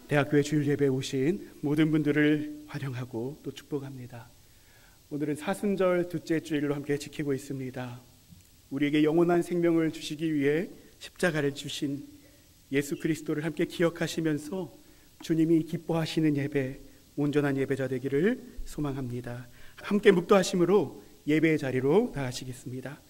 대학교의 주일 예배에 오신 모든 분들을 환영하고 또 축복합니다. 오늘은 사순절 둘째 주일로 함께 지키고 있습니다. 우리에게 영원한 생명을 주시기 위해 십자가를 주신 예수 그리스도를 함께 기억하시면서 주님이 기뻐하시는 예배, 온전한 예배자 되기를 소망합니다. 함께 묵도하심으로 예배의 자리로 나가시겠습니다.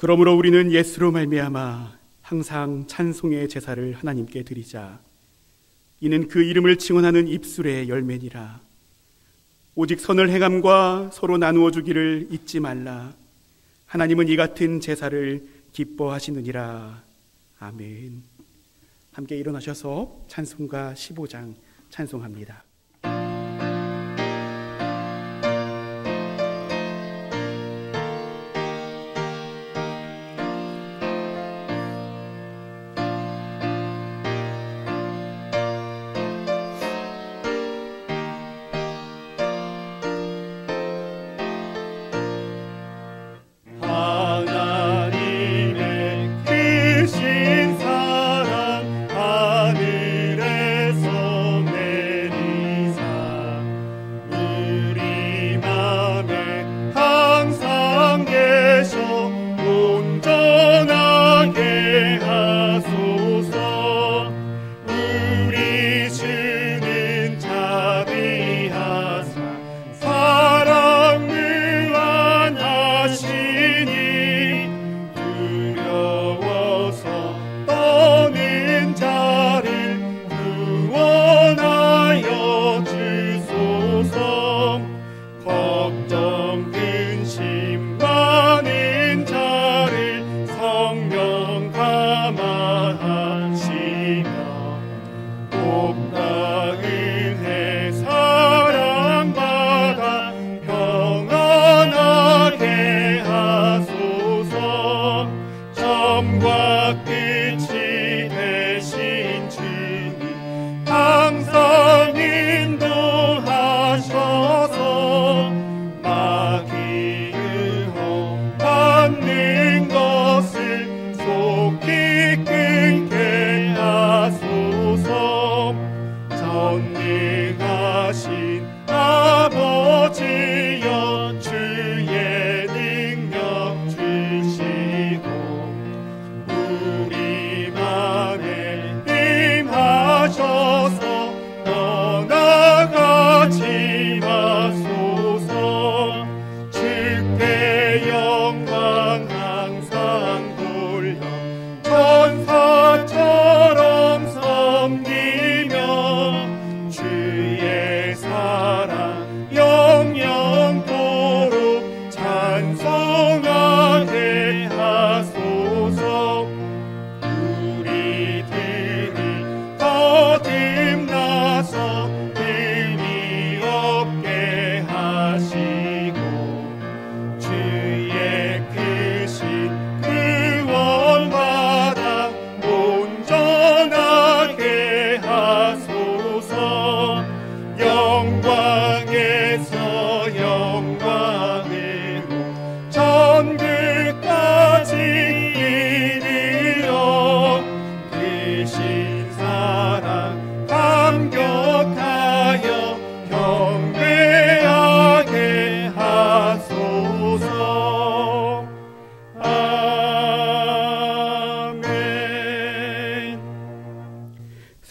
그러므로 우리는 예수로 말미암아 항상 찬송의 제사를 하나님께 드리자. 이는 그 이름을 증언하는 입술의 열매니라. 오직 선을 행함과 서로 나누어 주기를 잊지 말라. 하나님은 이 같은 제사를 기뻐하시느니라. 아멘. 함께 일어나셔서 찬송가 15장 찬송합니다.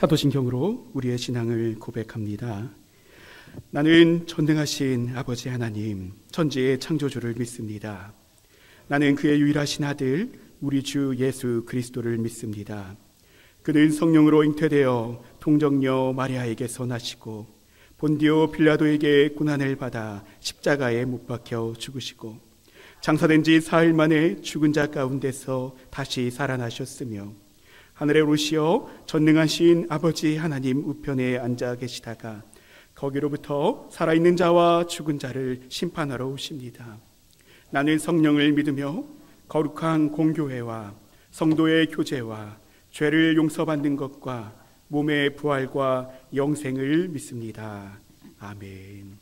사도신경으로 우리의 신앙을 고백합니다. 나는 전능하신 아버지 하나님, 천지의 창조주를 믿습니다. 나는 그의 유일하신 아들, 우리 주 예수 그리스도를 믿습니다. 그는 성령으로 잉태되어 동정녀 마리아에게서 나시고 본디오 빌라도에게 고난을 받아 십자가에 못 박혀 죽으시고 장사된 지 사흘 만에 죽은 자 가운데서 다시 살아나셨으며 하늘에 오르시어 전능하신 아버지 하나님 우편에 앉아 계시다가 거기로부터 살아있는 자와 죽은 자를 심판하러 오십니다. 나는 성령을 믿으며 거룩한 공교회와 성도의 교제와 죄를 용서받는 것과 몸의 부활과 영생을 믿습니다. 아멘.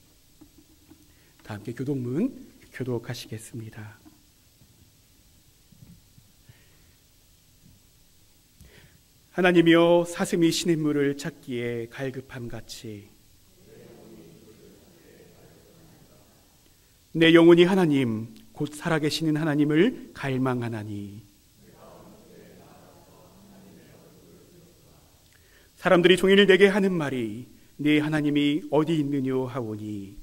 다 함께 교독문 교독하시겠습니다. 하나님이여, 사슴이 시냇물을 찾기에 갈급함같이 내 영혼이 하나님 곧 살아계시는 하나님을 갈망하나니, 사람들이 종일 내게 하는 말이 네 하나님이 어디 있느뇨 하오니,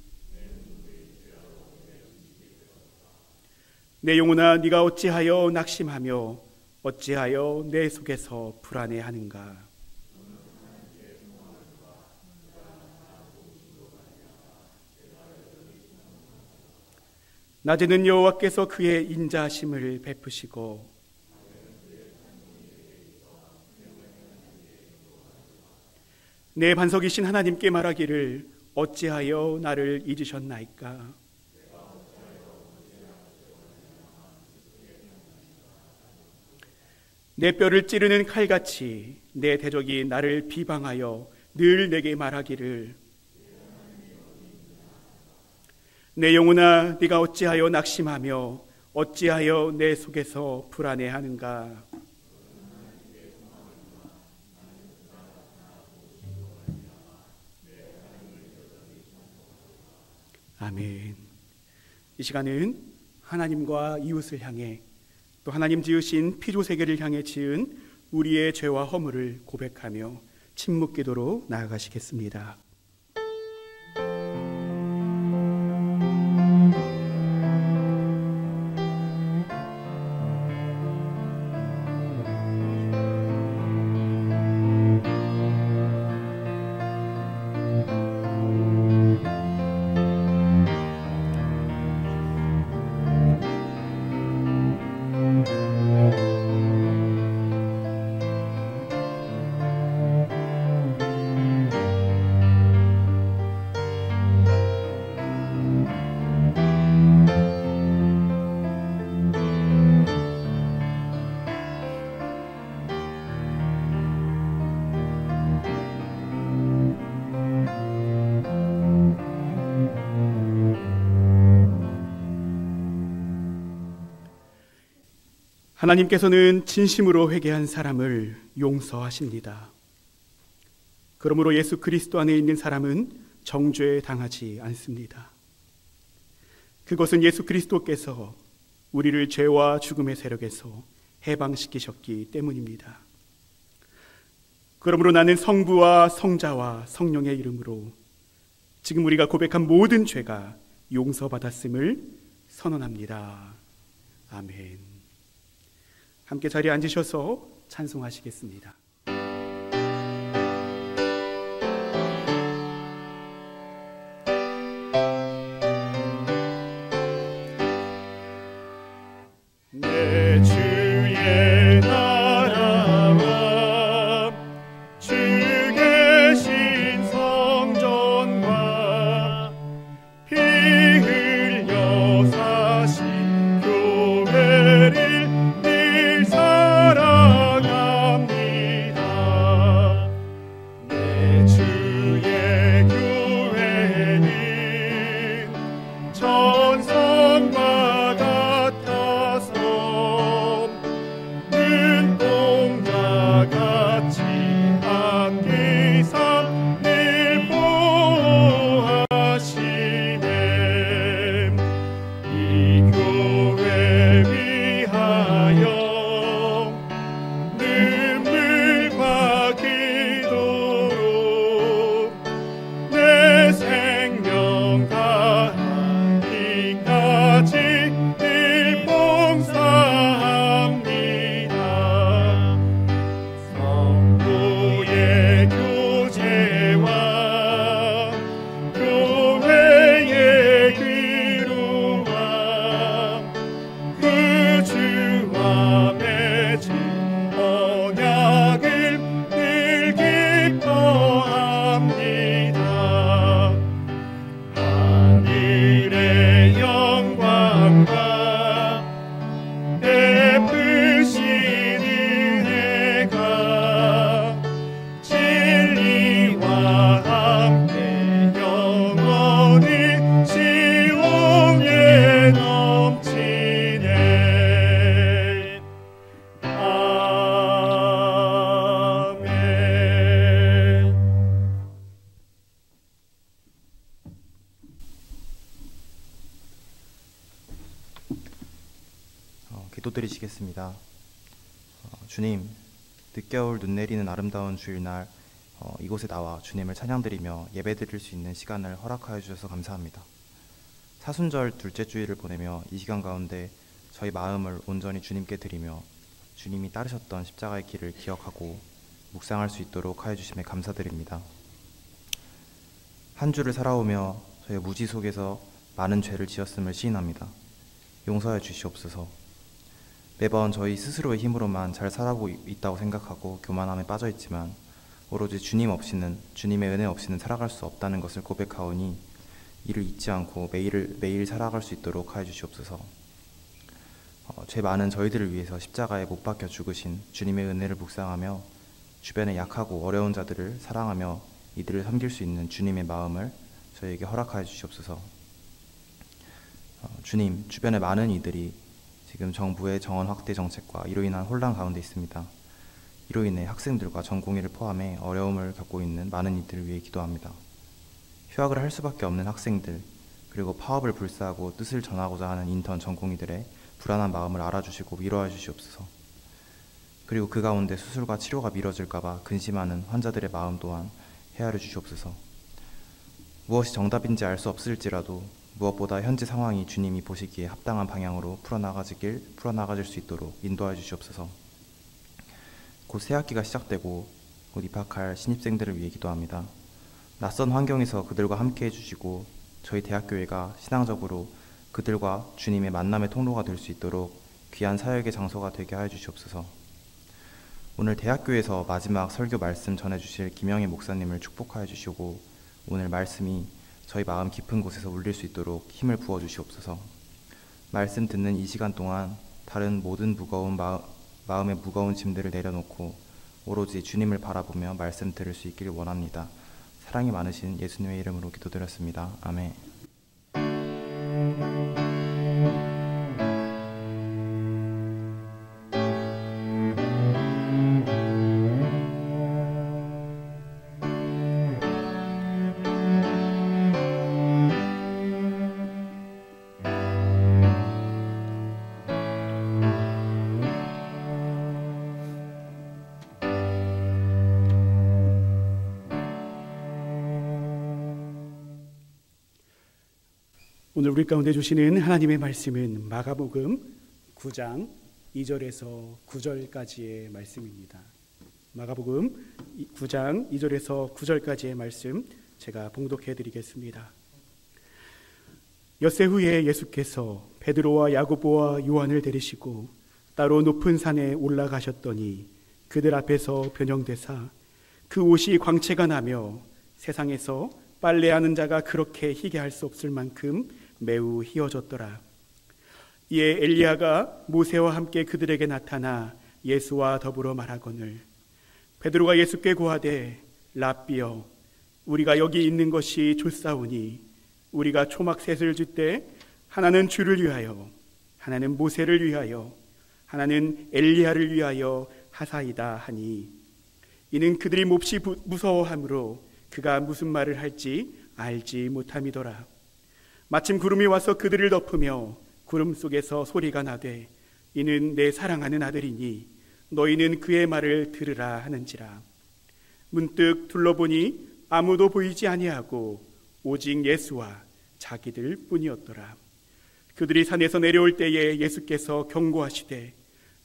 내 영혼아 네가 어찌하여 낙심하며 어찌하여 내 속에서 불안해하는가. 낮에는 여호와께서 그의 인자심을 베푸시고 내 반석이신 하나님께 말하기를 어찌하여 나를 잊으셨나이까. 내 뼈를 찌르는 칼같이 내 대적이 나를 비방하여 늘 내게 말하기를 내 영혼아 네가 어찌하여 낙심하며 어찌하여 내 속에서 불안해하는가. 아멘. 이 시간은 하나님과 이웃을 향해 또 하나님 지으신 피조세계를 향해 지은 우리의 죄와 허물을 고백하며 침묵기도로 나아가시겠습니다. 하나님께서는 진심으로 회개한 사람을 용서하십니다. 그러므로 예수 그리스도 안에 있는 사람은 정죄 당하지 않습니다. 그것은 예수 그리스도께서 우리를 죄와 죽음의 세력에서 해방시키셨기 때문입니다. 그러므로 나는 성부와 성자와 성령의 이름으로 지금 우리가 고백한 모든 죄가 용서받았음을 선언합니다. 아멘. 함께 자리에 앉으셔서 찬송하시겠습니다. 내 주의 나라와 주 계신 성전과 피 흘려 사신 교회를 사랑합니다. 기도드리시겠습니다. 주님, 늦겨울 눈 내리는 아름다운 주일날 이곳에 나와 주님을 찬양드리며 예배드릴 수 있는 시간을 허락하여 주셔서 감사합니다. 사순절 둘째 주일을 보내며 이 시간 가운데 저희 마음을 온전히 주님께 드리며 주님이 따르셨던 십자가의 길을 기억하고 묵상할 수 있도록 하여 주심에 감사드립니다. 한 주를 살아오며 저희 무지 속에서 많은 죄를 지었음을 시인합니다. 용서해 주시옵소서. 매번 저희 스스로의 힘으로만 잘 살아가고 있다고 생각하고 교만함에 빠져있지만 오로지 주님 없이는, 주님의 은혜 없이는 살아갈 수 없다는 것을 고백하오니 이를 잊지 않고 매일 살아갈 수 있도록 하여 주시옵소서. 죄 많은 저희들을 위해서 십자가에 못 박혀 죽으신 주님의 은혜를 묵상하며 주변에 약하고 어려운 자들을 사랑하며 이들을 섬길 수 있는 주님의 마음을 저희에게 허락하여 주시옵소서. 주님, 주변에 많은 이들이 지금 정부의 정원 확대 정책과 이로 인한 혼란 가운데 있습니다. 이로 인해 학생들과 전공의를 포함해 어려움을 겪고 있는 많은 이들을 위해 기도합니다. 휴학을 할 수밖에 없는 학생들, 그리고 파업을 불사하고 뜻을 전하고자 하는 인턴 전공의들의 불안한 마음을 알아주시고 위로해 주시옵소서. 그리고 그 가운데 수술과 치료가 미뤄질까봐 근심하는 환자들의 마음 또한 헤아려 주시옵소서. 무엇이 정답인지 알 수 없을지라도 무엇보다 현재 상황이 주님이 보시기에 합당한 방향으로 풀어나가질 수 있도록 인도해 주시옵소서. 곧 새학기가 시작되고 곧 입학할 신입생들을 위해 기도합니다. 낯선 환경에서 그들과 함께 해주시고 저희 대학교회가 신앙적으로 그들과 주님의 만남의 통로가 될 수 있도록 귀한 사역의 장소가 되게 하여 주시옵소서. 오늘 대학교에서 마지막 설교 말씀 전해주실 김영희 목사님을 축복하여 주시고 오늘 말씀이 저희 마음 깊은 곳에서 울릴 수 있도록 힘을 부어 주시옵소서. 말씀 듣는 이 시간 동안 다른 모든 마음의 무거운 짐들을 내려놓고 오로지 주님을 바라보며 말씀 들을 수 있기를 원합니다. 사랑이 많으신 예수님의 이름으로 기도드렸습니다. 아멘. 오늘 우리 가운데 주시는 하나님의 말씀은 마가복음 9장 2절에서 9절까지의 말씀입니다. 마가복음 9장 2절에서 9절까지의 말씀 제가 봉독해 드리겠습니다. 엿새 후에 예수께서 베드로와 야고보와 요한을 데리시고 따로 높은 산에 올라가셨더니 그들 앞에서 변형되사 그 옷이 광채가 나며 세상에서 빨래하는 자가 그렇게 희게 할 수 없을 만큼 매우 희어졌더라. 이에 엘리야가 모세와 함께 그들에게 나타나 예수와 더불어 말하거늘 베드로가 예수께 고하되 랍비여 우리가 여기 있는 것이 좋사오니 우리가 초막셋을 줄 때 하나는 주를 위하여 하나는 모세를 위하여 하나는 엘리야를 위하여 하사이다 하니 이는 그들이 몹시 무서워하므로 그가 무슨 말을 할지 알지 못함이더라. 마침 구름이 와서 그들을 덮으며 구름 속에서 소리가 나되 이는 내 사랑하는 아들이니 너희는 그의 말을 들으라 하는지라. 문득 둘러보니 아무도 보이지 아니하고 오직 예수와 자기들 뿐이었더라. 그들이 산에서 내려올 때에 예수께서 경고하시되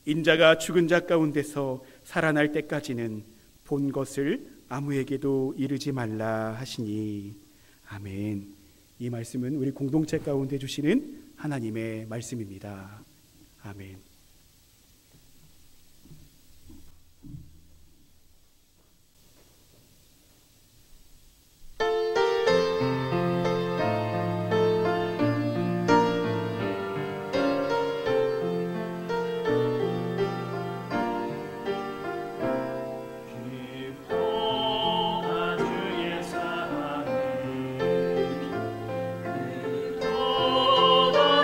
인자가 죽은 자 가운데서 살아날 때까지는 본 것을 아무에게도 이르지 말라 하시니. 아멘. 이 말씀은 우리 공동체 가운데 주시는 하나님의 말씀입니다. 아멘.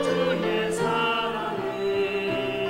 주의 사랑을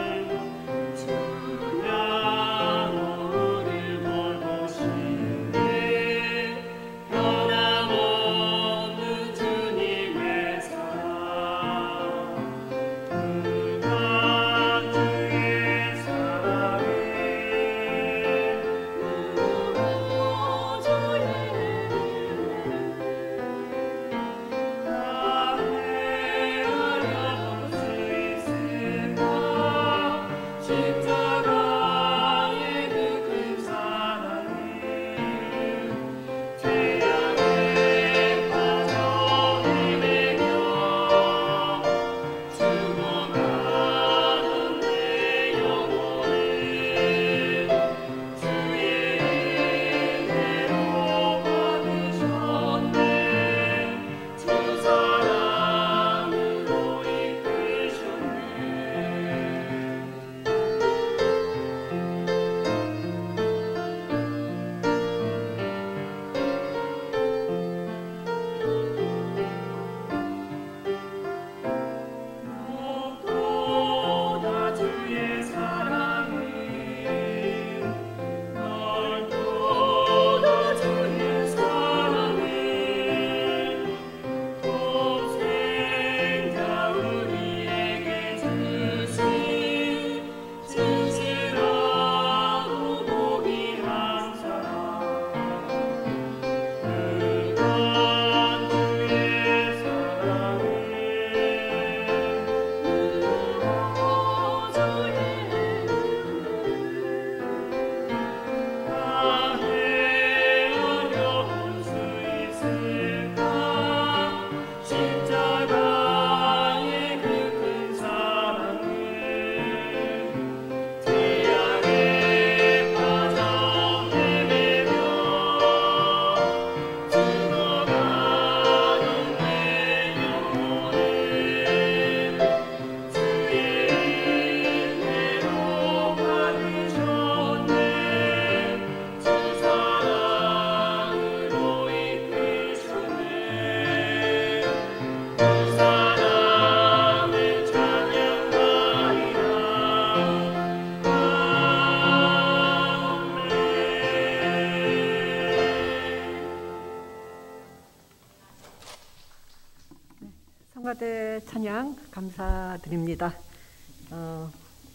성가대 찬양 감사드립니다.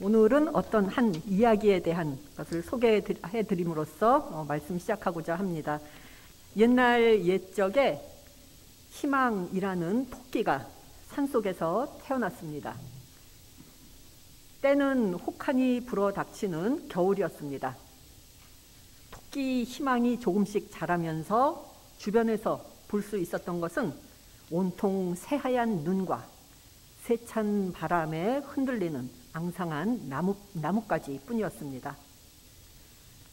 오늘은 어떤 한 이야기에 대한 것을 소개해 드림으로써 말씀 시작하고자 합니다. 옛날 옛적에 희망이라는 토끼가 산속에서 태어났습니다. 때는 혹한이 불어닥치는 겨울이었습니다. 토끼 희망이 조금씩 자라면서 주변에서 볼 수 있었던 것은 온통 새하얀 눈과 세찬 바람에 흔들리는 앙상한 나뭇가지 뿐이었습니다.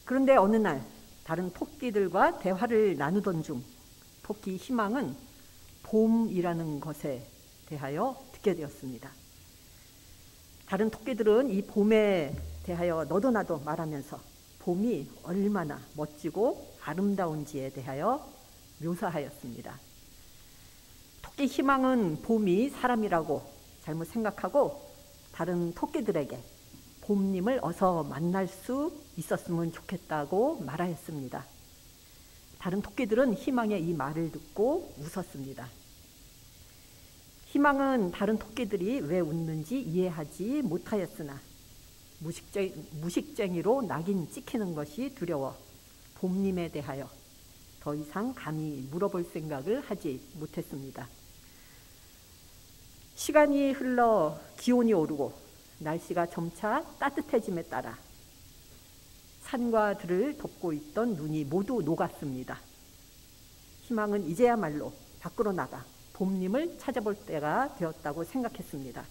그런데 어느 날 다른 토끼들과 대화를 나누던 중 토끼 희망은 봄이라는 것에 대하여 듣게 되었습니다. 다른 토끼들은 이 봄에 대하여 너도 나도 말하면서 봄이 얼마나 멋지고 아름다운지에 대하여 묘사하였습니다. 토끼 희망은 봄이 사람이라고 잘못 생각하고 다른 토끼들에게 봄님을 어서 만날 수 있었으면 좋겠다고 말하였습니다. 다른 토끼들은 희망의 이 말을 듣고 웃었습니다. 희망은 다른 토끼들이 왜 웃는지 이해하지 못하였으나 무식쟁이로 낙인 찍히는 것이 두려워 봄님에 대하여 더 이상 감히 물어볼 생각을 하지 못했습니다. 시간이 흘러 기온이 오르고 날씨가 점차 따뜻해짐에 따라 산과 들을 덮고 있던 눈이 모두 녹았습니다. 희망은 이제야말로 밖으로 나가 봄님을 찾아볼 때가 되었다고 생각했습니다.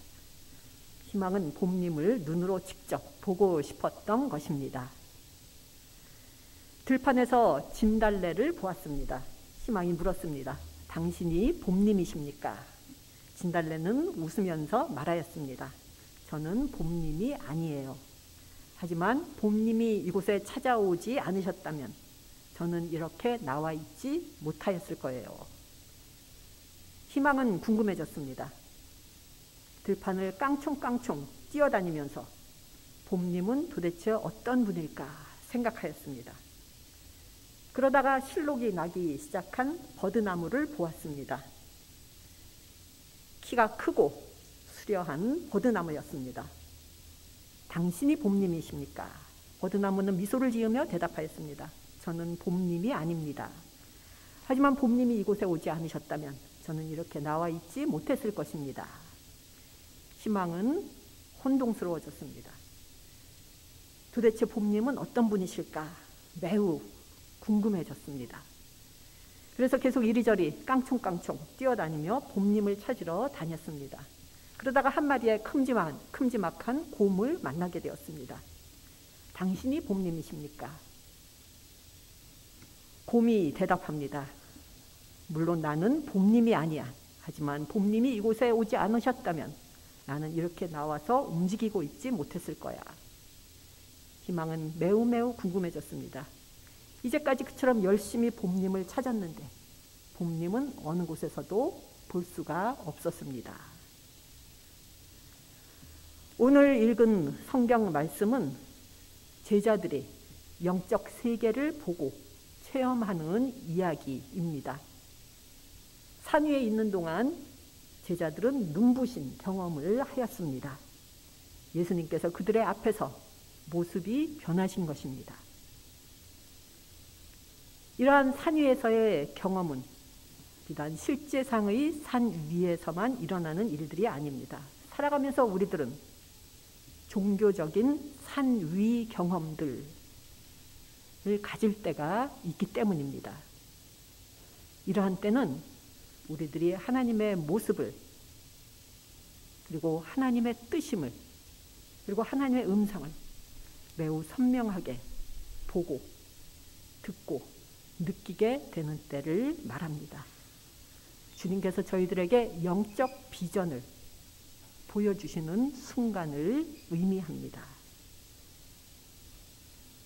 희망은 봄님을 눈으로 직접 보고 싶었던 것입니다. 들판에서 진달래를 보았습니다. 희망이 물었습니다. 당신이 봄님이십니까? 진달래는 웃으면서 말하였습니다. 저는 봄님이 아니에요. 하지만 봄님이 이곳에 찾아오지 않으셨다면 저는 이렇게 나와 있지 못하였을 거예요. 희망은 궁금해졌습니다. 들판을 깡총깡총 뛰어다니면서 봄님은 도대체 어떤 분일까 생각하였습니다. 그러다가 실록이 나기 시작한 버드나무를 보았습니다. 키가 크고 수려한 버드나무였습니다. 당신이 봄님이십니까? 버드나무는 미소를 지으며 대답하였습니다. 저는 봄님이 아닙니다. 하지만 봄님이 이곳에 오지 않으셨다면 저는 이렇게 나와 있지 못했을 것입니다. 희망은 혼동스러워졌습니다. 도대체 봄님은 어떤 분이실까? 매우 궁금해졌습니다. 그래서 계속 이리저리 깡총깡총 뛰어다니며 봄님을 찾으러 다녔습니다. 그러다가 한 마리의 큼지막한 곰을 만나게 되었습니다. 당신이 봄님이십니까? 곰이 대답합니다. 물론 나는 봄님이 아니야. 하지만 봄님이 이곳에 오지 않으셨다면 나는 이렇게 나와서 움직이고 있지 못했을 거야. 희망은 매우 궁금해졌습니다. 이제까지 그처럼 열심히 봄님을 찾았는데 봄님은 어느 곳에서도 볼 수가 없었습니다. 오늘 읽은 성경 말씀은 제자들이 영적 세계를 보고 체험하는 이야기입니다. 산 위에 있는 동안 제자들은 눈부신 경험을 하였습니다. 예수님께서 그들의 앞에서 모습이 변하신 것입니다. 이러한 산 위에서의 경험은 비단 실제상의 산 위에서만 일어나는 일들이 아닙니다. 살아가면서 우리들은 종교적인 산 위 경험들을 가질 때가 있기 때문입니다. 이러한 때는 우리들이 하나님의 모습을 그리고 하나님의 뜻임을 그리고 하나님의 음성을 매우 선명하게 보고 듣고 느끼게 되는 때를 말합니다. 주님께서 저희들에게 영적 비전을 보여주시는 순간을 의미합니다.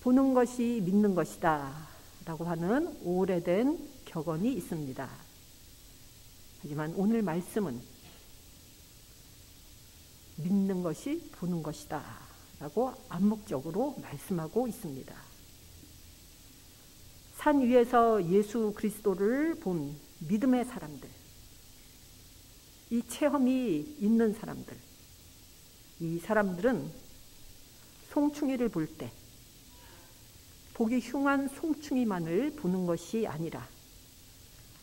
보는 것이 믿는 것이다 라고 하는 오래된 격언이 있습니다. 하지만 오늘 말씀은 믿는 것이 보는 것이다 라고 암묵적으로 말씀하고 있습니다. 산 위에서 예수 그리스도를 본 믿음의 사람들, 이 체험이 있는 사람들, 이 사람들은 송충이를 볼 때 보기 흉한 송충이만을 보는 것이 아니라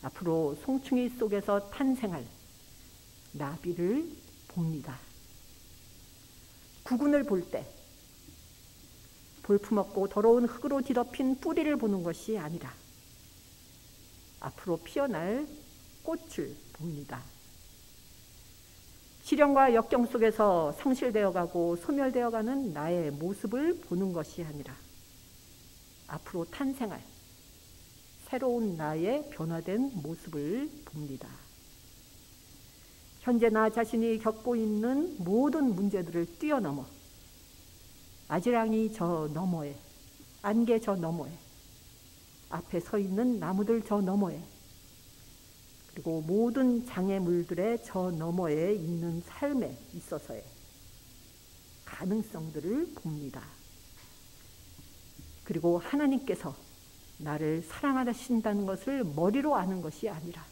앞으로 송충이 속에서 탄생할 나비를 봅니다. 구근을 볼 때 볼품없고 더러운 흙으로 뒤덮인 뿌리를 보는 것이 아니라 앞으로 피어날 꽃을 봅니다. 시련과 역경 속에서 상실되어가고 소멸되어가는 나의 모습을 보는 것이 아니라 앞으로 탄생할 새로운 나의 변화된 모습을 봅니다. 현재 나 자신이 겪고 있는 모든 문제들을 뛰어넘어 아지랑이 저 너머에, 안개 저 너머에, 앞에 서 있는 나무들 저 너머에, 그리고 모든 장애물들의 저 너머에 있는 삶에 있어서의 가능성들을 봅니다. 그리고 하나님께서 나를 사랑하신다는 것을 머리로 아는 것이 아니라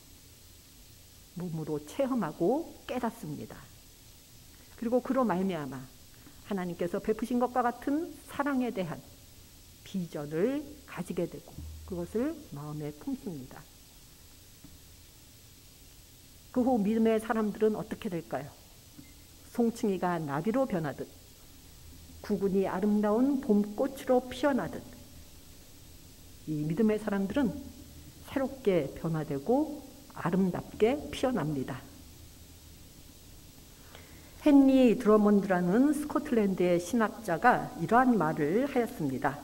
몸으로 체험하고 깨닫습니다. 그리고 그로 말미암아 하나님께서 베푸신 것과 같은 사랑에 대한 비전을 가지게 되고 그것을 마음에 품습니다. 그 후 믿음의 사람들은 어떻게 될까요? 송충이가 나비로 변하듯 구근이 아름다운 봄꽃으로 피어나듯 이 믿음의 사람들은 새롭게 변화되고 아름답게 피어납니다. 헨리 드러먼드라는 스코틀랜드의 신학자가 이러한 말을 하였습니다.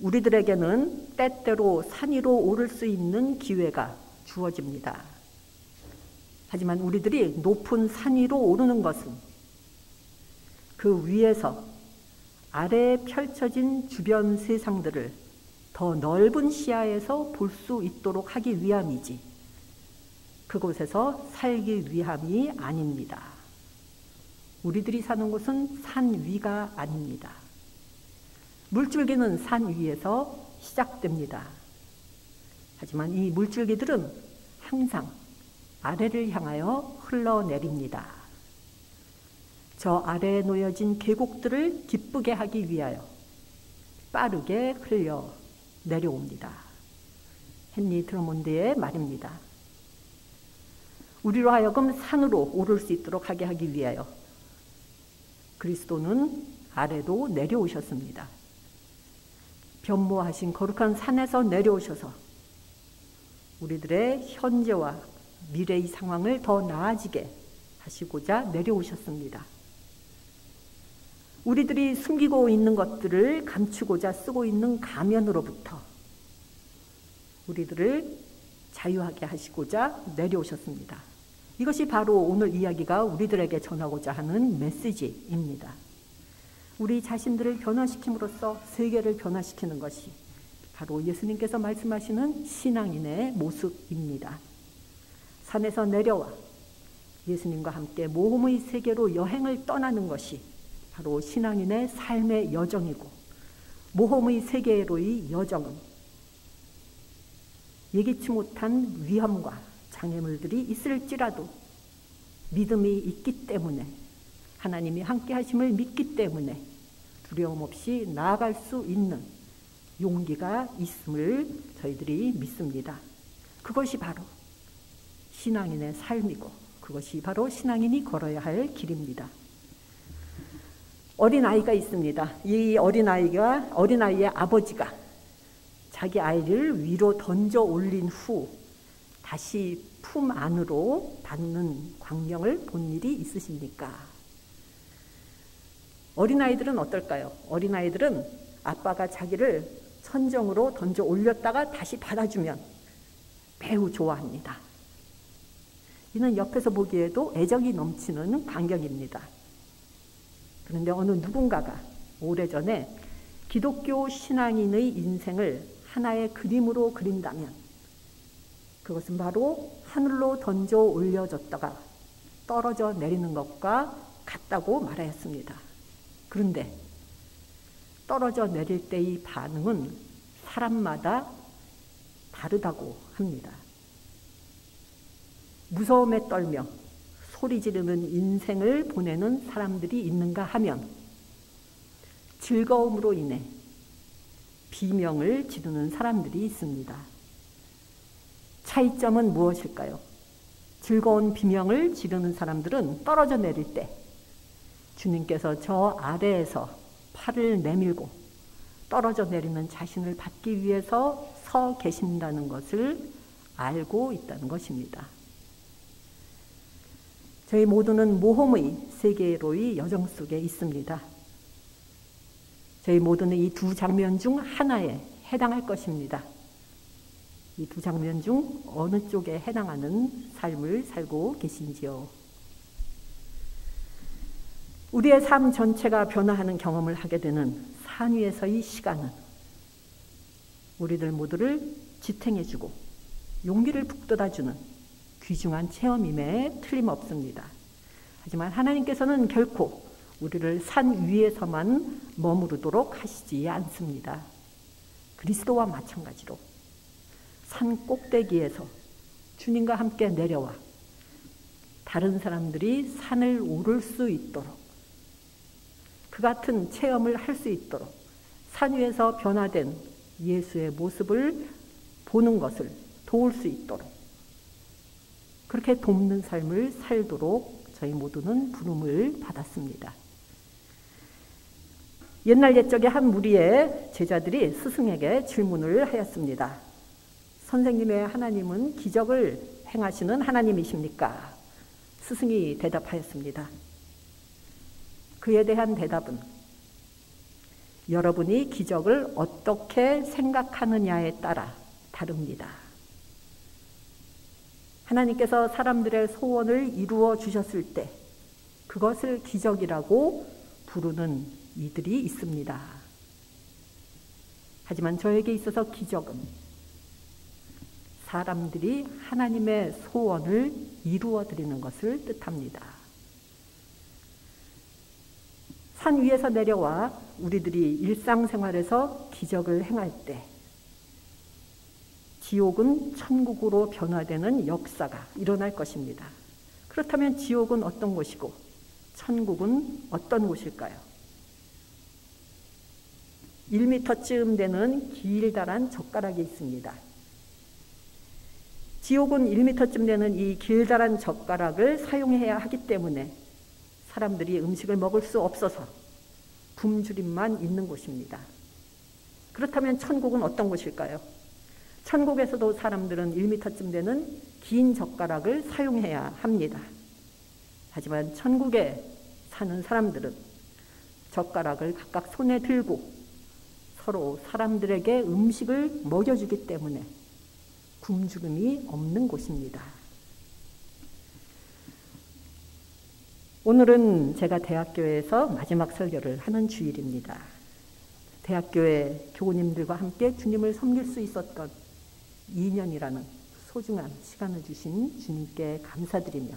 우리들에게는 때때로 산 위로 오를 수 있는 기회가 주어집니다. 하지만 우리들이 높은 산 위로 오르는 것은 그 위에서 아래에 펼쳐진 주변 세상들을 더 넓은 시야에서 볼 수 있도록 하기 위함이지 그곳에서 살기 위함이 아닙니다. 우리들이 사는 곳은 산 위가 아닙니다. 물줄기는 산 위에서 시작됩니다. 하지만 이 물줄기들은 항상 아래를 향하여 흘러내립니다. 저 아래에 놓여진 계곡들을 기쁘게 하기 위하여 빠르게 흘러 내려옵니다. 헨리 드러먼드의 말입니다. 우리로 하여금 산으로 오를 수 있도록 하게 하기 위하여 그리스도는 아래로 내려오셨습니다. 변모하신 거룩한 산에서 내려오셔서 우리들의 현재와 미래의 상황을 더 나아지게 하시고자 내려오셨습니다. 우리들이 숨기고 있는 것들을 감추고자 쓰고 있는 가면으로부터 우리들을 자유하게 하시고자 내려오셨습니다. 이것이 바로 오늘 이야기가 우리들에게 전하고자 하는 메시지입니다. 우리 자신들을 변화시킴으로써 세계를 변화시키는 것이 바로 예수님께서 말씀하시는 신앙인의 모습입니다. 산에서 내려와 예수님과 함께 모험의 세계로 여행을 떠나는 것이 바로 신앙인의 삶의 여정이고 모험의 세계로의 여정은 예기치 못한 위험과 장애물들이 있을지라도 믿음이 있기 때문에 하나님이 함께 하심을 믿기 때문에 두려움 없이 나아갈 수 있는 용기가 있음을 저희들이 믿습니다. 그것이 바로 신앙인의 삶이고 그것이 바로 신앙인이 걸어야 할 길입니다. 어린아이가 있습니다. 이 어린아이의 아버지가 자기 아이를 위로 던져 올린 후 다시 품 안으로 받는 광경을 본 일이 있으십니까? 어린아이들은 어떨까요? 어린아이들은 아빠가 자기를 천정으로 던져 올렸다가 다시 받아주면 매우 좋아합니다. 이는 옆에서 보기에도 애정이 넘치는 광경입니다. 그런데 어느 누군가가 오래전에 기독교 신앙인의 인생을 하나의 그림으로 그린다면 그것은 바로 하늘로 던져 올려졌다가 떨어져 내리는 것과 같다고 말하였습니다. 그런데 떨어져 내릴 때의 반응은 사람마다 다르다고 합니다. 무서움에 떨며 소리 지르는 인생을 보내는 사람들이 있는가 하면 즐거움으로 인해 비명을 지르는 사람들이 있습니다. 차이점은 무엇일까요? 즐거운 비명을 지르는 사람들은 떨어져 내릴 때 주님께서 저 아래에서 팔을 내밀고 떨어져 내리는 자신을 받기 위해서 서 계신다는 것을 알고 있다는 것입니다. 저희 모두는 모험의 세계로의 여정 속에 있습니다. 저희 모두는 이 두 장면 중 하나에 해당할 것입니다. 이 두 장면 중 어느 쪽에 해당하는 삶을 살고 계신지요? 우리의 삶 전체가 변화하는 경험을 하게 되는 산 위에서의 시간은 우리들 모두를 지탱해주고 용기를 북돋아주는 귀중한 체험임에 틀림없습니다. 하지만 하나님께서는 결코 우리를 산 위에서만 머무르도록 하시지 않습니다. 그리스도와 마찬가지로 산 꼭대기에서 주님과 함께 내려와 다른 사람들이 산을 오를 수 있도록 그 같은 체험을 할 수 있도록 산 위에서 변화된 예수의 모습을 보는 것을 도울 수 있도록 그렇게 돕는 삶을 살도록 저희 모두는 부름을 받았습니다. 옛날 옛적에 한 무리의 제자들이 스승에게 질문을 하였습니다. 선생님의 하나님은 기적을 행하시는 하나님이십니까? 스승이 대답하였습니다. 그에 대한 대답은 여러분이 기적을 어떻게 생각하느냐에 따라 다릅니다. 하나님께서 사람들의 소원을 이루어 주셨을 때 그것을 기적이라고 부르는 이들이 있습니다. 하지만 저에게 있어서 기적은 사람들이 하나님의 소원을 이루어 드리는 것을 뜻합니다. 산 위에서 내려와 우리들이 일상생활에서 기적을 행할 때 지옥은 천국으로 변화되는 역사가 일어날 것입니다. 그렇다면 지옥은 어떤 곳이고 천국은 어떤 곳일까요? 1m쯤 되는 길다란 젓가락이 있습니다. 지옥은 1m쯤 되는 이 길다란 젓가락을 사용해야 하기 때문에 사람들이 음식을 먹을 수 없어서 굶주림만 있는 곳입니다. 그렇다면 천국은 어떤 곳일까요? 천국에서도 사람들은 1m쯤 되는 긴 젓가락을 사용해야 합니다. 하지만 천국에 사는 사람들은 젓가락을 각각 손에 들고 서로 사람들에게 음식을 먹여주기 때문에 굶주림이 없는 곳입니다. 오늘은 제가 대학교에서 마지막 설교를 하는 주일입니다. 대학교의 교우님들과 함께 주님을 섬길 수 있었던 2년이라는 소중한 시간을 주신 주님께 감사드리며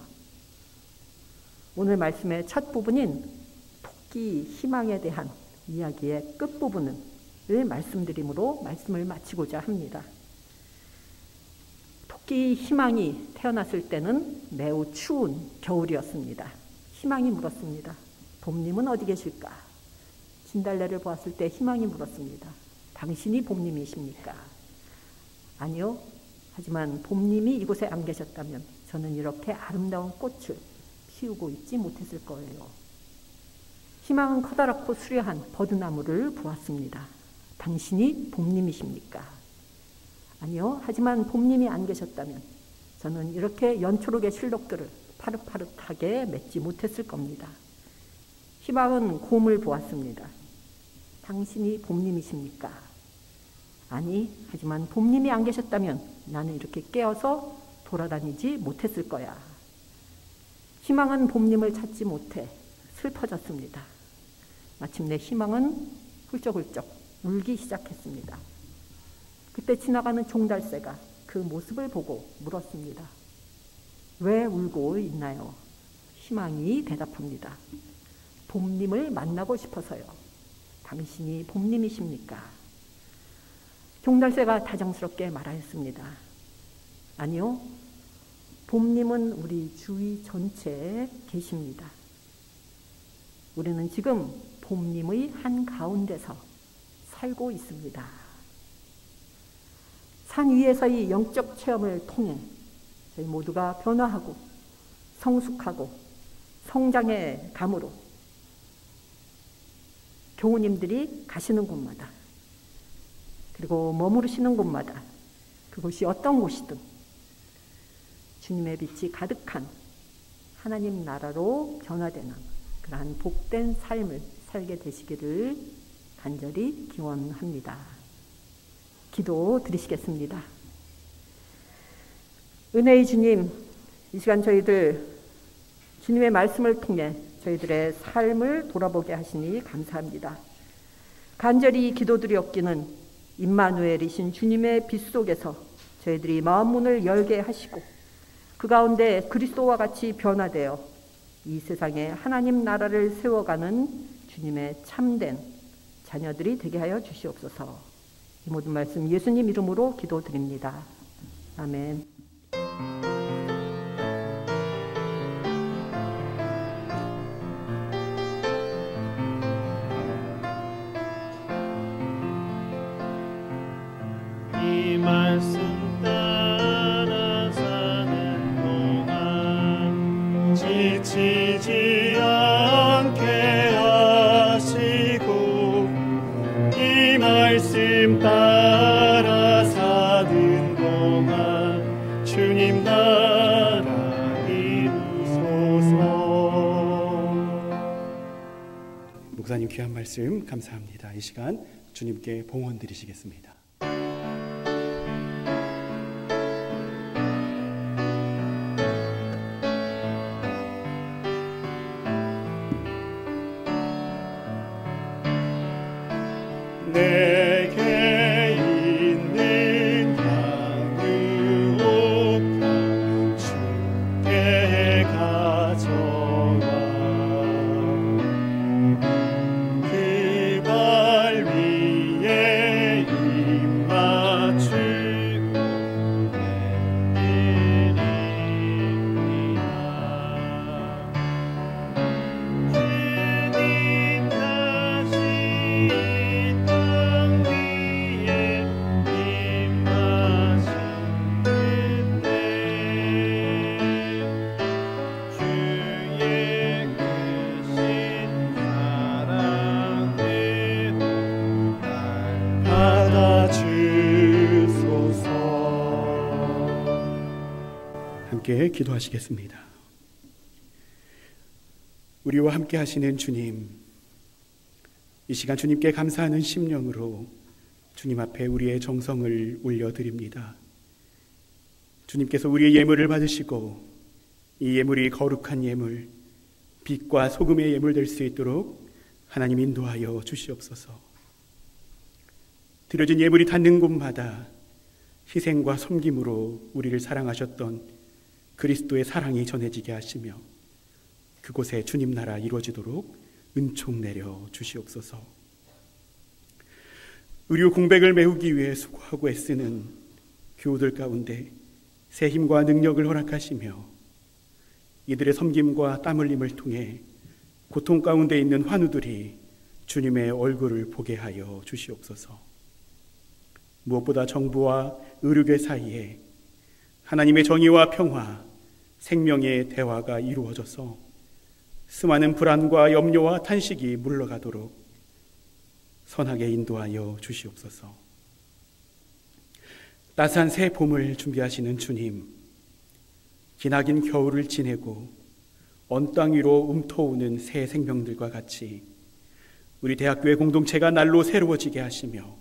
오늘 말씀의 첫 부분인 토끼 희망에 대한 이야기의 끝부분을 말씀드림으로 말씀을 마치고자 합니다. 토끼 희망이 태어났을 때는 매우 추운 겨울이었습니다. 희망이 물었습니다. 봄님은 어디 계실까? 진달래를 보았을 때 희망이 물었습니다. 당신이 봄님이십니까? 아니요. 하지만 봄님이 이곳에 안 계셨다면 저는 이렇게 아름다운 꽃을 피우고 있지 못했을 거예요. 희망은 커다랗고 수려한 버드나무를 보았습니다. 당신이 봄님이십니까? 아니요. 하지만 봄님이 안 계셨다면 저는 이렇게 연초록의 실록들을 파릇파릇하게 맺지 못했을 겁니다. 희망은 곰을 보았습니다. 당신이 봄님이십니까? 아니, 하지만 봄님이 안 계셨다면 나는 이렇게 깨어서 돌아다니지 못했을 거야. 희망은 봄님을 찾지 못해 슬퍼졌습니다. 마침내 희망은 훌쩍훌쩍 울기 시작했습니다. 그때 지나가는 종달새가 그 모습을 보고 물었습니다. 왜 울고 있나요? 희망이 대답합니다. 봄님을 만나고 싶어서요. 당신이 봄님이십니까? 종달새가 다정스럽게 말하였습니다. 아니요. 봄님은 우리 주위 전체에 계십니다. 우리는 지금 봄님의 한가운데서 살고 있습니다. 산 위에서의 영적 체험을 통해 저희 모두가 변화하고 성숙하고 성장의 감으로 교우님들이 가시는 곳마다 그리고 머무르시는 곳마다 그곳이 어떤 곳이든 주님의 빛이 가득한 하나님 나라로 변화되는 그러한 복된 삶을 살게 되시기를 간절히 기원합니다. 기도 드리시겠습니다. 은혜의 주님, 이 시간 저희들 주님의 말씀을 통해 저희들의 삶을 돌아보게 하시니 감사합니다. 간절히 기도드리옵기는 임마누엘이신 주님의 빛 속에서 저희들이 마음문을 열게 하시고 그 가운데 그리스도와 같이 변화되어 이 세상에 하나님 나라를 세워가는 주님의 참된 자녀들이 되게 하여 주시옵소서. 이 모든 말씀 예수님 이름으로 기도드립니다. 아멘. 이 말씀 따라 사는 동안 지치지 않게 하시고 이 말씀 따라 사는 동안 주님 나라 이루소서. 목사님 귀한 말씀 감사합니다. 이 시간 주님께 봉헌 드리시겠습니다. 내게 있는 향유옥화 주께 가져와 그 발 위에 입 맞추고 내리리라. 주님 다시 함께 기도하시겠습니다. 우리와 함께 하시는 주님, 이 시간 주님께 감사하는 심령으로 주님 앞에 우리의 정성을 올려드립니다. 주님께서 우리의 예물을 받으시고 이 예물이 거룩한 예물, 빛과 소금의 예물 될 수 있도록 하나님 인도하여 주시옵소서. 드려진 예물이 닿는 곳마다 희생과 섬김으로 우리를 사랑하셨던 그리스도의 사랑이 전해지게 하시며 그곳에 주님 나라 이루어지도록 은총 내려 주시옵소서. 의료 공백을 메우기 위해 수고하고 애쓰는 교우들 가운데 새 힘과 능력을 허락하시며 이들의 섬김과 땀 흘림을 통해 고통 가운데 있는 환우들이 주님의 얼굴을 보게 하여 주시옵소서. 무엇보다 정부와 의료계 사이에 하나님의 정의와 평화, 생명의 대화가 이루어져서 수많은 불안과 염려와 탄식이 물러가도록 선하게 인도하여 주시옵소서. 따스한 새 봄을 준비하시는 주님, 기나긴 겨울을 지내고 언 땅 위로 움터오는 새 생명들과 같이 우리 대학교의 공동체가 날로 새로워지게 하시며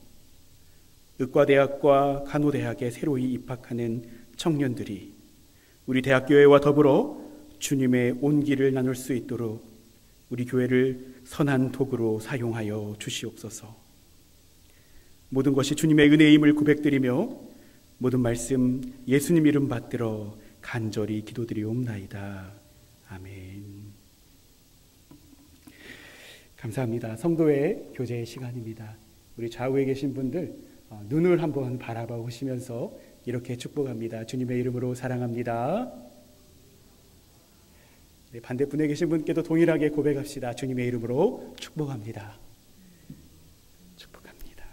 의과대학과 간호대학에 새로이 입학하는 청년들이 우리 대학교회와 더불어 주님의 온기를 나눌 수 있도록 우리 교회를 선한 도구로 사용하여 주시옵소서. 모든 것이 주님의 은혜임을 고백드리며 모든 말씀 예수님 이름 받들어 간절히 기도드리옵나이다. 아멘. 감사합니다. 성도의 교제 시간입니다. 우리 좌우에 계신 분들 눈을 한번 바라봐 보시면서 이렇게 축복합니다. 주님의 이름으로 사랑합니다. 네, 반대편에 계신 분께도 동일하게 고백합시다. 주님의 이름으로 축복합니다. 축복합니다.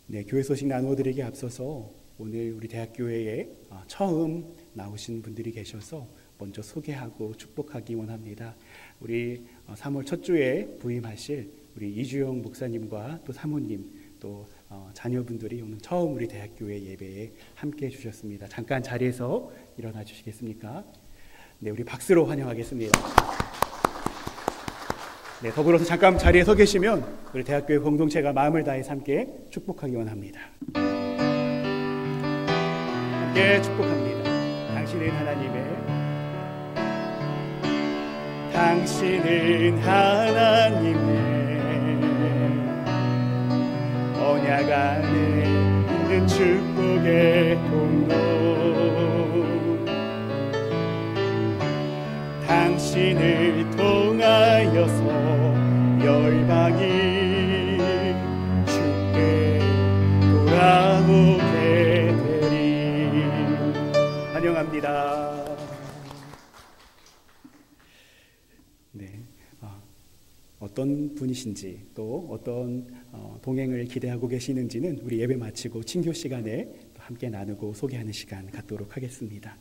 네, 교회 소식 나누어드리기 앞서서 오늘 우리 대학교회에 처음 나오신 분들이 계셔서 먼저 소개하고 축복하기 원합니다. 우리 3월 첫 주에 부임하실 우리 이주영 목사님과 또 사모님 또 자녀분들이 오늘 처음 우리 대학교회 예배에 함께해 주셨습니다. 잠깐 자리에서 일어나 주시겠습니까? 네, 우리 박수로 환영하겠습니다. 네, 더불어서 잠깐 자리에 서 계시면 우리 대학교회 공동체가 마음을 다해서 함께 축복하기 원합니다. 함께 축복합니다. 당신은 하나님의 언약 안에 있는 축복의 통로, 당신을 통하여서 열방이 주께 돌아오게 되리. 환영합니다. 네, 어떤 분이신지 또 어떤 동행을 기대하고 계시는지는 우리 예배 마치고 친교 시간에 또 함께 나누고 소개하는 시간 갖도록 하겠습니다.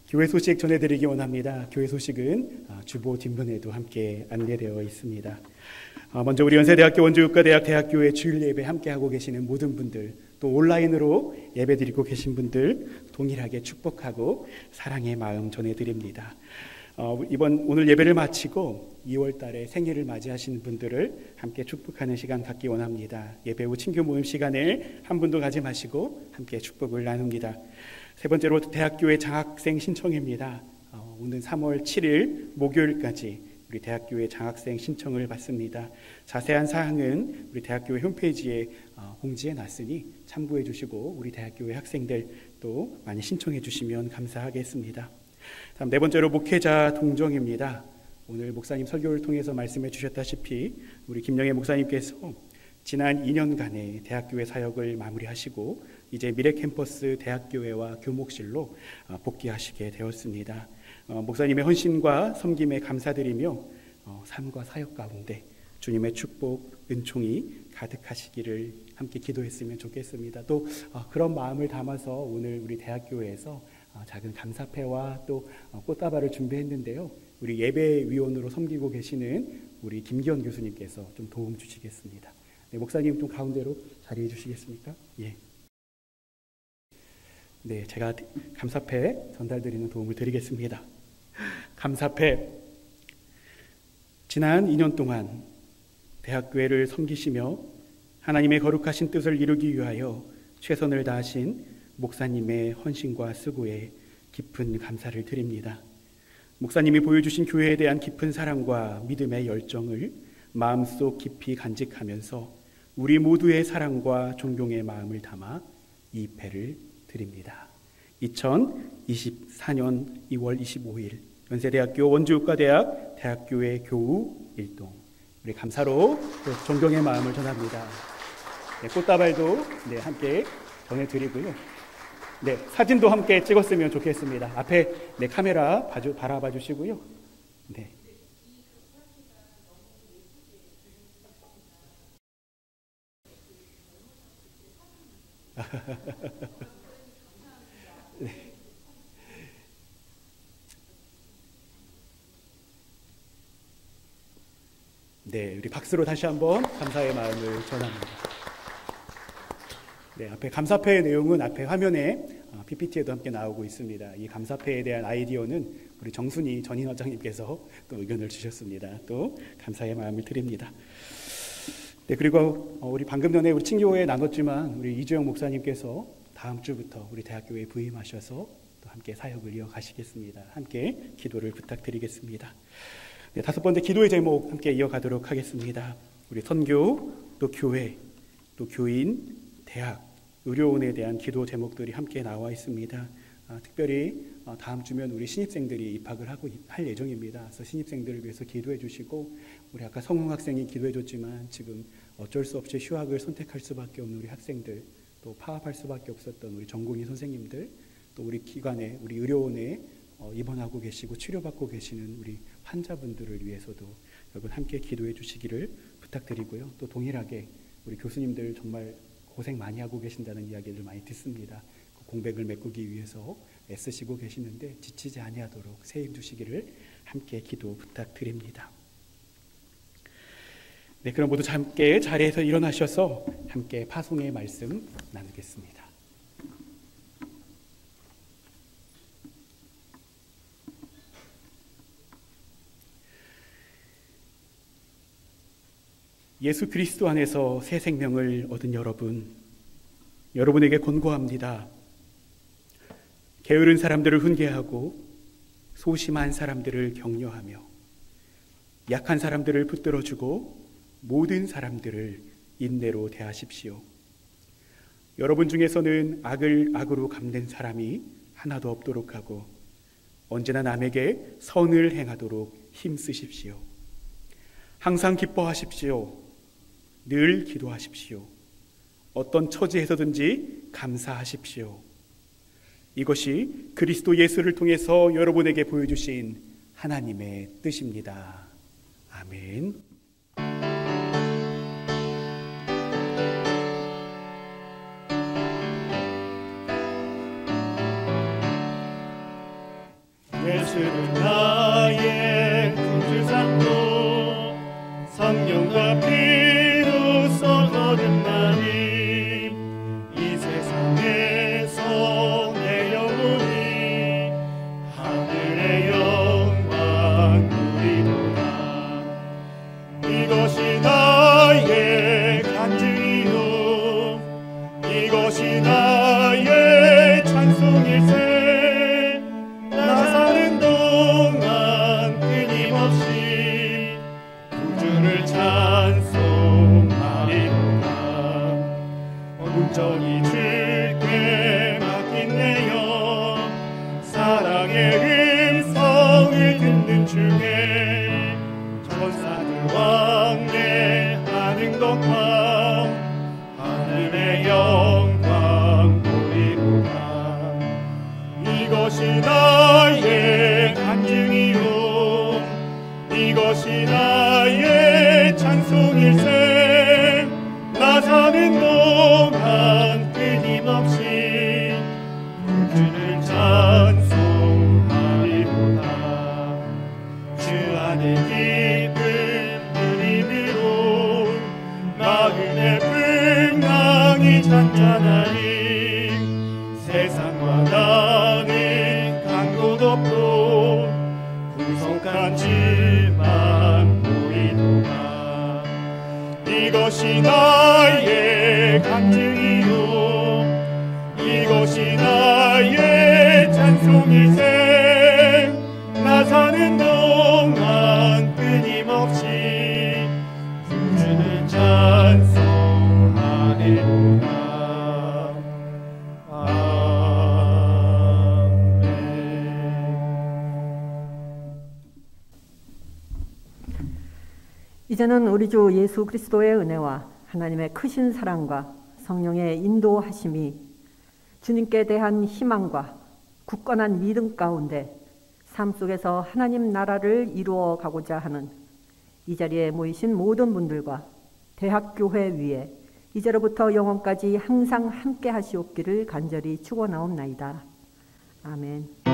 교회 소식 전해드리기 원합니다. 교회 소식은 주보 뒷면에도 함께 안내되어 있습니다. 먼저 우리 연세대학교 원주국가대학 대학교회 주일 예배 함께하고 계시는 모든 분들, 또 온라인으로 예배드리고 계신 분들 동일하게 축복하고 사랑의 마음 전해드립니다. 오늘 예배를 마치고 2월 달에 생일을 맞이하시는 분들을 함께 축복하는 시간 갖기 원합니다. 예배 후 친교 모임 시간에 한 분도 가지 마시고 함께 축복을 나눕니다. 세 번째로 대학교의 장학생 신청입니다. 오는 3월 7일 목요일까지 우리 대학교의 장학생 신청을 받습니다. 자세한 사항은 우리 대학교의 홈페이지에 공지해 놨으니 참고해 주시고 우리 대학교의 학생들 또 많이 신청해 주시면 감사하겠습니다. 다음 네 번째로 목회자 동정입니다. 오늘 목사님 설교를 통해서 말씀해 주셨다시피 우리 김영애 목사님께서 지난 2년간의 대학교회 사역을 마무리하시고 이제 미래캠퍼스 대학교회와 교목실로 복귀하시게 되었습니다. 목사님의 헌신과 섬김에 감사드리며 삶과 사역 가운데 주님의 축복, 은총이 가득하시기를 함께 기도했으면 좋겠습니다. 또 그런 마음을 담아서 오늘 우리 대학교회에서 작은 감사패와 또 꽃다발을 준비했는데요. 우리 예배위원으로 섬기고 계시는 우리 김기현 교수님께서 좀 도움 주시겠습니다. 네, 목사님 좀 가운데로 자리해 주시겠습니까? 예. 네, 제가 감사패 전달드리는 도움을 드리겠습니다. 감사패. 지난 2년 동안 대학교회를 섬기시며 하나님의 거룩하신 뜻을 이루기 위하여 최선을 다하신 목사님의 헌신과 수고에 깊은 감사를 드립니다. 목사님이 보여주신 교회에 대한 깊은 사랑과 믿음의 열정을 마음속 깊이 간직하면서 우리 모두의 사랑과 존경의 마음을 담아 이 패를 드립니다. 2024년 2월 25일 연세대학교 원주국가대학 대학교회 교우 일동, 우리 감사로 존경의 마음을 전합니다. 네, 꽃다발도 함께 전해드리고요. 네, 사진도 함께 찍었으면 좋겠습니다. 앞에 카메라 바라봐 주시고요. 네. 네. 네, 우리 박수로 다시 한번 감사의 마음을 전합니다. 네, 앞에 감사패의 내용은 앞에 화면에 PPT에도 함께 나오고 있습니다. 이 감사패에 대한 아이디어는 우리 정순희 전인원장님께서 또 의견을 주셨습니다. 또 감사의 마음을 드립니다. 네, 그리고 우리 방금 전에 우리 친교회에 나눴지만 우리 이주영 목사님께서 다음 주부터 우리 대학교에 부임하셔서 또 함께 사역을 이어가시겠습니다. 함께 기도를 부탁드리겠습니다. 네, 다섯 번째 기도의 제목 함께 이어가도록 하겠습니다. 우리 선교, 또 교회, 또 교인, 대학, 의료원에 대한 기도 제목들이 함께 나와 있습니다. 특별히 다음 주면 우리 신입생들이 입학을 할 예정입니다. 그래서 신입생들을 위해서 기도해 주시고, 우리 아까 성웅 학생이 기도해 줬지만 지금 어쩔 수 없이 휴학을 선택할 수밖에 없는 우리 학생들, 또 파업할 수밖에 없었던 우리 전공의 선생님들, 또 우리 기관에, 우리 의료원에 입원하고 계시고 치료받고 계시는 우리 환자분들을 위해서도 여러분 함께 기도해 주시기를 부탁드리고요. 또 동일하게 우리 교수님들 정말 고생 많이 하고 계신다는 이야기를 많이 듣습니다. 그 공백을 메꾸기 위해서 애쓰시고 계시는데 지치지 아니하도록 새 힘 주시기를 함께 기도 부탁드립니다. 네, 그럼 모두 함께 자리에서 일어나셔서 함께 파송의 말씀 나누겠습니다. 예수 그리스도 안에서 새 생명을 얻은 여러분에게 권고합니다. 게으른 사람들을 훈계하고 소심한 사람들을 격려하며 약한 사람들을 붙들어주고 모든 사람들을 인내로 대하십시오. 여러분 중에서는 악을 악으로 갚는 사람이 하나도 없도록 하고 언제나 남에게 선을 행하도록 힘쓰십시오. 항상 기뻐하십시오. 늘 기도하십시오. 어떤 처지에서든지 감사하십시오. 이것이 그리스도 예수를 통해서 여러분에게 보여주신 하나님의 뜻입니다. 아멘. 예수는 나의 구주삼도 성령과 피로써 얻은 나님 이 세상에서 내 영혼이 하늘의 영광 누리도다. 이것이 나의 간증이요 이것이 나의 찬송일세. 온전히 주께 맡긴 내 영 사랑의 음성을 듣는 중에 천사들 왕래하는 것과 하늘의 영광 보이도다. 이것이 나의 간증이요 이것이 나의 찬송일세. 나 사는 동안 끊임없이 구주를 찬송하리로다. 주 안에 기쁜 누림으로 마음의 풍랑이 잔잔하리. 세상과 나는 간 곳 없고 구속한 주만 보이도다. 이것이 나의 간증이요 이것이 나의 찬송일세. 나 사는 동안 끊임없이 구주를 찬송하리로다. 이제는 우리 주 예수 그리스도의 은혜와 하나님의 크신 사랑과 성령의 인도하심이 주님께 대한 희망과 굳건한 믿음 가운데 삶 속에서 하나님 나라를 이루어 가고자 하는 이 자리에 모이신 모든 분들과 대학교회 위에 이제로부터 영원까지 항상 함께 하시옵기를 간절히 축원하옵나이다. 아멘.